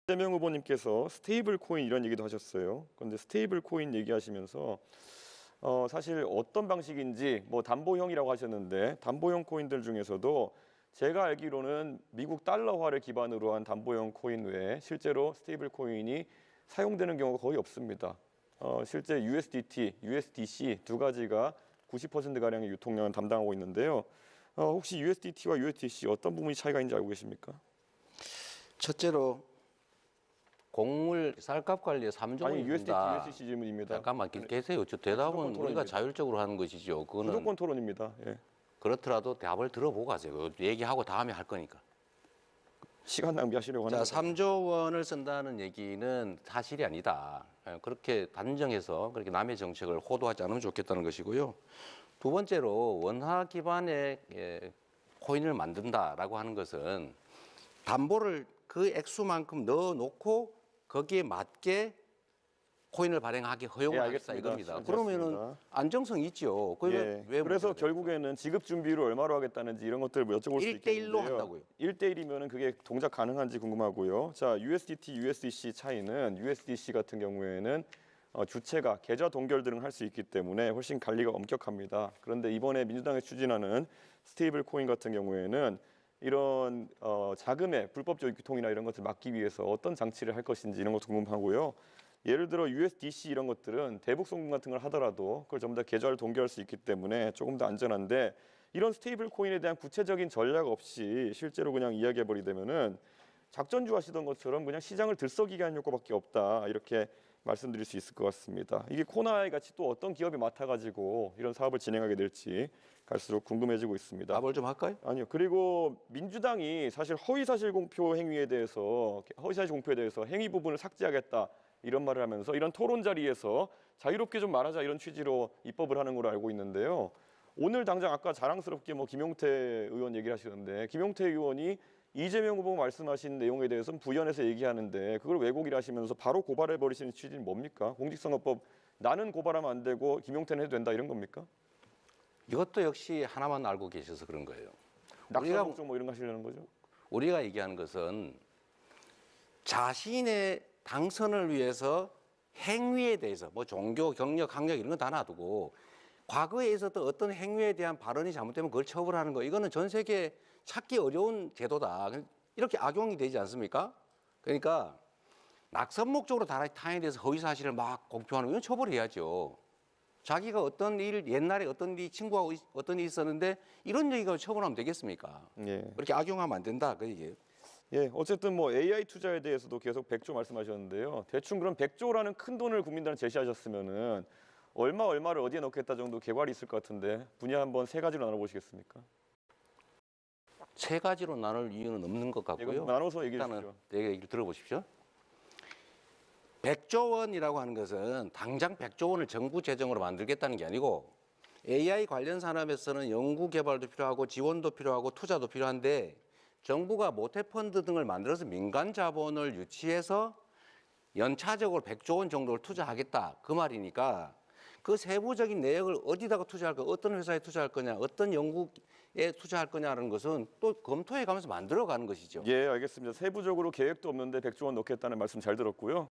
이재명 후보님께서 스테이블 코인 이런 얘기도 하셨어요. 그런데 스테이블 코인 얘기하시면서 사실 어떤 방식인지 뭐 담보형이라고 하셨는데 담보형 코인들 중에서도 제가 알기로는 미국 달러화를 기반으로 한 담보형 코인 외에 실제로 스테이블 코인이 사용되는 경우가 거의 없습니다. 실제 USDT, USDC 두 가지가 90%가량의 유통량을 담당하고 있는데요. 혹시 USDT와 USDC 어떤 부분이 차이가 있는지 알고 계십니까? 첫째로 곡물 쌀값 관리에 3조 원이 아니, USDT, 든다. USDC 질문입니다. 잠깐만 계세요. 저 대답은 우리가 자율적으로 하는 것이죠. 그거는 무조건 토론입니다. 예. 그렇더라도 답을 들어보고 가세요. 얘기하고 다음에 할 거니까. 시간 낭비하시려고 하는 자, 3조 원을 쓴다는 얘기는 사실이 아니다. 그렇게 단정해서 그렇게 남의 정책을 호도하지 않으면 좋겠다는 것이고요. 두 번째로 원화 기반의 코인을 만든다라고 하는 것은 담보를 그 액수만큼 넣어놓고 거기에 맞게 코인을 발행하기 허용을 하겠다 이겁니다. 그러면은 안정성이 있죠. 예. 그래서 결국에는 지급 준비를 얼마로 하겠다는지 이런 것들을 여쭤볼 수 있겠는데요. 1대1로 한다고요. 1대1이면 그게 동작 가능한지 궁금하고요. 자, USDT, USDC 차이는 USDC 같은 경우에는 주체가 계좌 동결 등을 할 수 있기 때문에 훨씬 관리가 엄격합니다. 그런데 이번에 민주당이 추진하는 스테이블 코인 같은 경우에는 이런 자금의 불법적 유통이나 이런 것을 막기 위해서 어떤 장치를 할 것인지 이런 것도 궁금하고요. 예를 들어 USDC 이런 것들은 대북 송금 같은 걸 하더라도 그걸 전부 다 계좌를 동결할 수 있기 때문에 조금 더 안전한데 이런 스테이블 코인에 대한 구체적인 전략 없이 실제로 그냥 이야기해버리게 되면은 작전주 하시던 것처럼 그냥 시장을 들썩이게 하는 효과밖에 없다 이렇게 말씀드릴 수 있을 것 같습니다. 이게 코나이 같이 또 어떤 기업이 맡아가지고 이런 사업을 진행하게 될지 갈수록 궁금해지고 있습니다. 답을 좀 할까요? 아니요. 그리고 민주당이 사실 허위사실 공표에 대해서 행위 부분을 삭제하겠다 이런 말을 하면서 이런 토론 자리에서 자유롭게 좀 말하자 이런 취지로 입법을 하는 걸로 알고 있는데요. 오늘 당장 아까 자랑스럽게 김용태 의원 얘기를 하시는데 김용태 의원이 이재명 후보 말씀하신 내용에 대해서는 부연해서 얘기하는데 그걸 왜곡이라 하시면서 바로 고발해버리시는 취지는 뭡니까? 공직선거법 나는 고발하면 안 되고 김용태는 해도 된다 이런 겁니까? 이것도 역시 하나만 알고 계셔서 그런 거예요. 낙선 걱정 뭐 이런 거 하시려는 거죠? 우리가 얘기하는 것은 자신의 당선을 위해서 행위에 대해서 뭐 종교, 경력, 학력 이런 거 다 놔두고 과거에 있었던 어떤 행위에 대한 발언이 잘못되면 그걸 처벌하는 거 이거는 전 세계에 찾기 어려운 제도다. 이렇게 악용이 되지 않습니까? 그러니까 낙선 목적으로 타인에 대해서 허위 사실을 막 공표하는 건 처벌해야죠. 자기가 어떤 일 옛날에 어떤 일 친구하고 어떤 일이 있었는데 이런 얘기가 처벌하면 되겠습니까? 예. 그렇게 악용하면 안 된다 그 얘기예요. 예, 어쨌든 뭐 AI 투자에 대해서도 계속 100조 말씀하셨는데요. 대충 그럼 100조라는 큰 돈을 국민들한테 제시하셨으면은 얼마를 어디에 넣겠다 정도 계획이 있을 것 같은데 분야 한번 세 가지로 나눠보시겠습니까? 세 가지로 나눌 이유는 없는 것 같고요. 나눠서 얘기해 주시죠. 일단은 내 얘기를 들어보십시오. 100조 원이라고 하는 것은 당장 100조 원을 정부 재정으로 만들겠다는 게 아니고 AI 관련 산업에서는 연구 개발도 필요하고 지원도 필요하고 투자도 필요한데 정부가 모태펀드 등을 만들어서 민간 자본을 유치해서 연차적으로 100조 원 정도를 투자하겠다 그 말이니까 그 세부적인 내역을 어디다가 투자할 거, 어떤 회사에 투자할 거냐, 어떤 연구에 투자할 거냐라는 것은 또 검토해 가면서 만들어가는 것이죠. 예, 알겠습니다. 세부적으로 계획도 없는데 100조 원 넣겠다는 말씀 잘 들었고요.